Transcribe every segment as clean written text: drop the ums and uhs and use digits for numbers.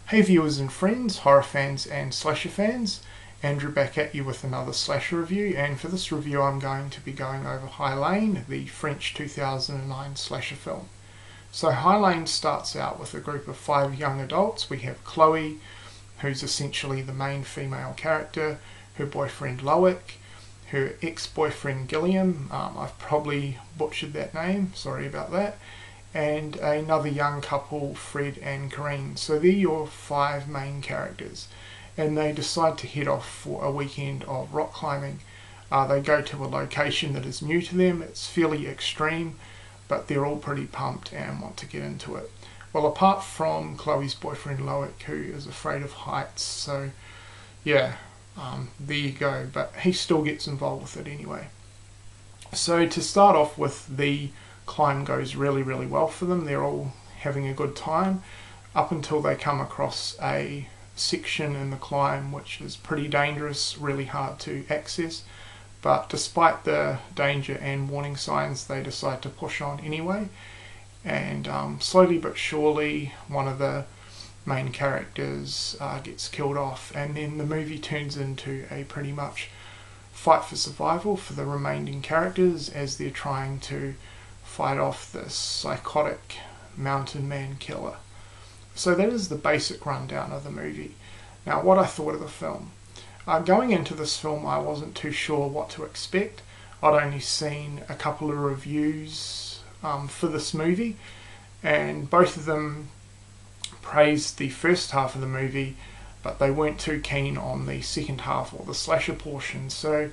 Hey viewers and friends, horror fans and slasher fans, Andrew back at you with another slasher review, and for this review I'm going to be going over High Lane, the French 2009 slasher film. So High Lane starts out with a group of 5 young adults. We have Chloe, who's essentially the main female character, her boyfriend Loic, her ex-boyfriend Gilliam, I've probably butchered that name, sorry about that, and another young couple, Fred and Corinne. So they're your 5 main characters, and they decide to head off for a weekend of rock climbing. They go to a location that is new to them. It's fairly extreme, but they're all pretty pumped and want to get into it. Well, apart from Chloe's boyfriend Loic, who is afraid of heights, so yeah, there you go, but he still gets involved with it anyway. So to start off with, the climb goes really well for them. They're all having a good time up until they come across a section in the climb which is pretty dangerous, really hard to access, but despite the danger and warning signs they decide to push on anyway, and slowly but surely one of the main characters gets killed off, and then the movie turns into a pretty much fight for survival for the remaining characters as they're trying to fight off this psychotic mountain man killer. So that is the basic rundown of the movie. Now, what I thought of the film. Going into this film, I wasn't too sure what to expect. I'd only seen a couple of reviews for this movie, and both of them praised the first half of the movie, but they weren't too keen on the second half or the slasher portion. So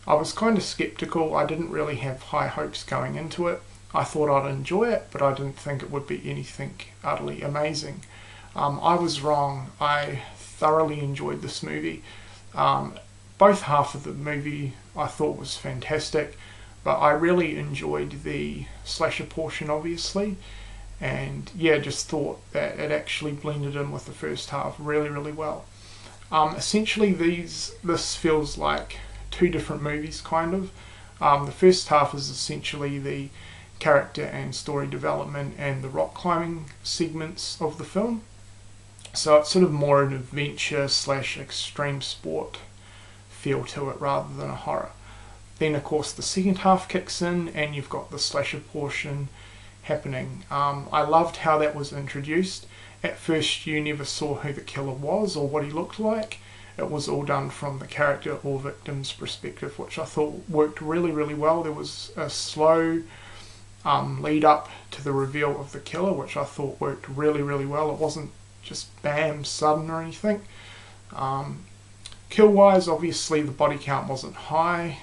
I was kind of skeptical. I didn't really have high hopes going into it. I thought I'd enjoy it, but I didn't think it would be anything utterly amazing. I was wrong. I thoroughly enjoyed this movie. Both half of the movie I thought was fantastic, but I really enjoyed the slasher portion, obviously, and yeah, just thought that it actually blended in with the first half really well. Essentially, this feels like 2 different movies, kind of. The first half is essentially the character and story development and the rock climbing segments of the film. So it's sort of more an adventure / extreme sport feel to it rather than a horror. Then of course the second half kicks in and you've got the slasher portion happening. I loved how that was introduced. At first you never saw who the killer was or what he looked like. It was all done from the character or victim's perspective, which I thought worked really well. There was a slow lead up to the reveal of the killer, which I thought worked really well. It wasn't just bam, sudden or anything. Kill wise, obviously the body count wasn't high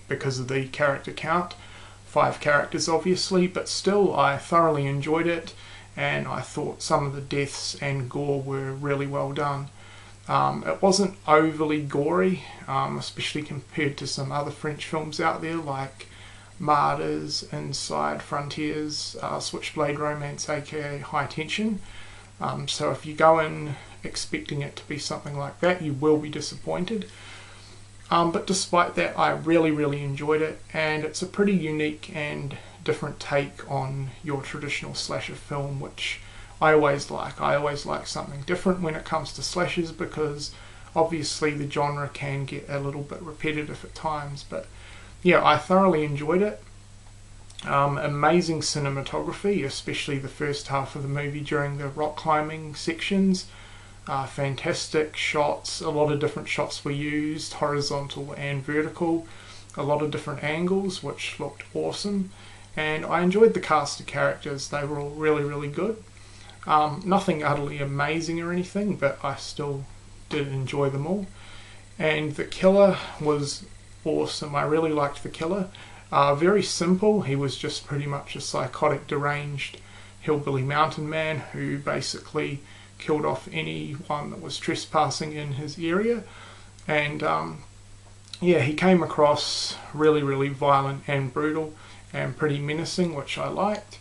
because of the character count. 5 characters obviously, but still I thoroughly enjoyed it, and I thought some of the deaths and gore were really well done. It wasn't overly gory, especially compared to some other French films out there like Martyrs, Inside, Frontiers, Switchblade Romance, aka High Tension. So if you go in expecting it to be something like that, you will be disappointed. But despite that, I really enjoyed it, and it's a pretty unique and different take on your traditional slasher film, which I always like. I always like something different when it comes to slashers, because obviously the genre can get a little bit repetitive at times, but yeah, I thoroughly enjoyed it. Amazing cinematography, especially the first half of the movie during the rock climbing sections. Fantastic shots, a lot of different shots were used, horizontal and vertical, a lot of different angles, which looked awesome. And I enjoyed the cast of characters. They were all really good. Nothing utterly amazing or anything, but I still did enjoy them all. And the killer was awesome. I really liked the killer. Very simple. He was just pretty much a psychotic, deranged hillbilly mountain man who basically killed off anyone that was trespassing in his area. And yeah, he came across really violent and brutal and pretty menacing, which I liked.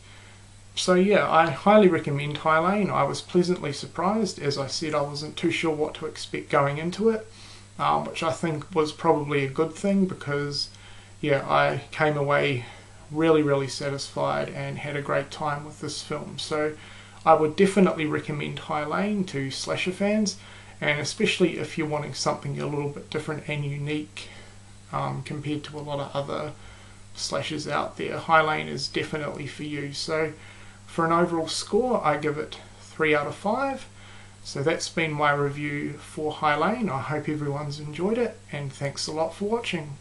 So yeah, I highly recommend High Lane. I was pleasantly surprised. As I said, I wasn't too sure what to expect going into it, which I think was probably a good thing, because yeah, I came away really satisfied and had a great time with this film. So I would definitely recommend High Lane to slasher fans, and especially if you're wanting something a little bit different and unique compared to a lot of other slashers out there. High Lane is definitely for you. So for an overall score, I give it 3 out of 5. So that's been my review for High Lane. I hope everyone's enjoyed it, and thanks a lot for watching.